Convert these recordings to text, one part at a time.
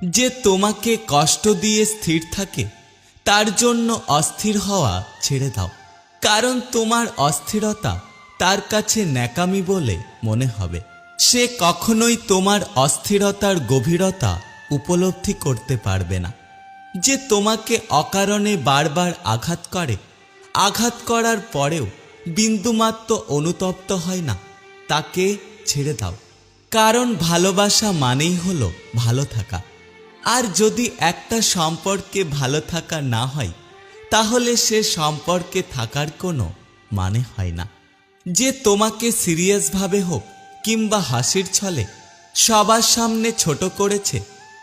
যে তোমাকে কষ্ট দিয়ে স্থির থাকে তার জন্য অস্থির হওয়া ছেড়ে দাও, কারণ তোমার অস্থিরতা তার কাছে ন্যাকামি বলে মনে হবে। সে কখনোই তোমার অস্থিরতার গভীরতা উপলব্ধি করতে পারবে না। যে তোমাকে অকারণে বারবার আঘাত করে, আঘাত করার পরেও বিন্দুমাত্র অনুতপ্ত হয় না, তাকে ছেড়ে দাও। কারণ ভালোবাসা মানেই হলো ভালো থাকা। আর যদি একটা সম্পর্কে ভালো থাকা না হয়, তাহলে সে সম্পর্কে থাকার কোনো মানে হয় না। যে তোমাকে সিরিয়াসভাবে হোক কিংবা হাসির ছলে সবার সামনে ছোট করেছে,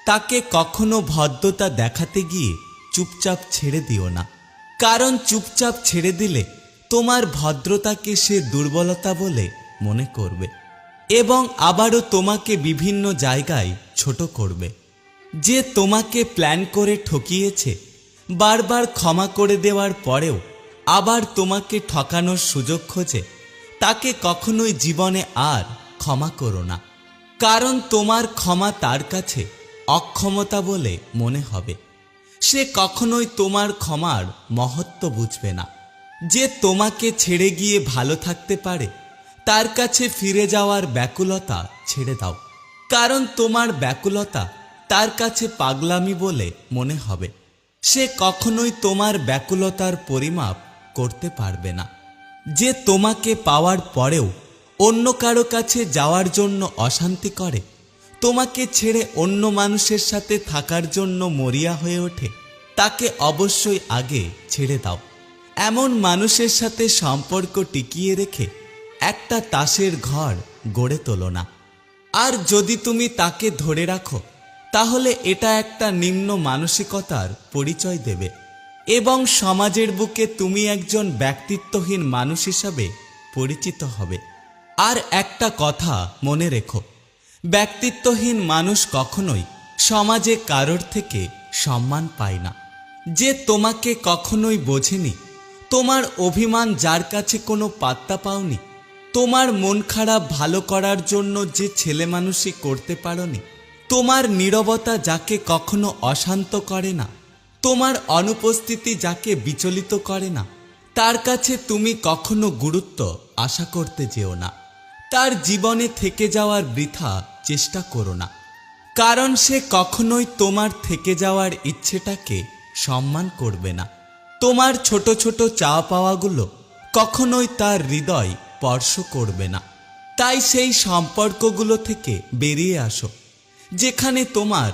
তাকে কখনো ভদ্রতা দেখাতে গিয়ে চুপচাপ ছেড়ে দিও না। কারণ চুপচাপ ছেড়ে দিলে তোমার ভদ্রতাকে সে দুর্বলতা বলে মনে করবে এবং আবারও তোমাকে বিভিন্ন জায়গায় ছোট করবে। যে তোমাকে প্ল্যান করে ঠকিয়েছে, বারবার ক্ষমা করে দেওয়ার পরেও আবার তোমাকে ঠকানোর সুযোগ খোঁজে, তাকে কখনোই জীবনে আর ক্ষমা করো না। কারণ তোমার ক্ষমা তার কাছে অক্ষমতা বলে মনে হবে। সে কখনোই তোমার ক্ষমার মহত্ব বুঝবে না। যে তোমাকে ছেড়ে গিয়ে ভালো থাকতে পারে, তার কাছে ফিরে যাওয়ার ব্যাকুলতা ছেড়ে দাও। কারণ তোমার ব্যাকুলতা তার কাছে পাগলামি বলে মনে হবে। সে কখনোই তোমার ব্যাকুলতার পরিমাপ করতে পারবে না। যে তোমাকে পাওয়ার পরেও অন্য কারো কাছে যাওয়ার জন্য অশান্তি করে, তোমাকে ছেড়ে অন্য মানুষের সাথে থাকার জন্য মরিয়া হয়ে ওঠে, তাকে অবশ্যই আগে ছেড়ে দাও। এমন মানুষের সাথে সম্পর্ক টিকিয়ে রেখে একটা তাসের ঘর গড়ে তোলো না। আর যদি তুমি তাকে ধরে রাখো, তাহলে এটা একটা নিম্ন মানসিকতার পরিচয় দেবে এবং সমাজের বুকে তুমি একজন ব্যক্তিত্বহীন মানুষ হিসাবে পরিচিত হবে। আর একটা কথা মনে রেখো, ব্যক্তিত্বহীন মানুষ কখনোই সমাজে কারোর থেকে সম্মান পায় না। যে তোমাকে কখনোই বোঝেনি, তোমার অভিমান যার কাছে কোনো পাত্তা পাওনি, তোমার মন খারাপ ভালো করার জন্য যে ছেলে মানুষই করতে পারোনি, তোমার নীরবতা যাকে কখনো অশান্ত করে না, তোমার অনুপস্থিতি যাকে বিচলিত করে না, তার কাছে তুমি কখনো গুরুত্ব আশা করতে যেও না। তার জীবনে থেকে যাওয়ার বৃথা চেষ্টা করো না, কারণ সে কখনোই তোমার থেকে যাওয়ার ইচ্ছেটাকে সম্মান করবে না। তোমার ছোট ছোট চাওয়া পাওয়াগুলো কখনোই তার হৃদয় স্পর্শ করবে না। তাই সেই সম্পর্কগুলো থেকে বেরিয়ে আসো যেখানে তোমার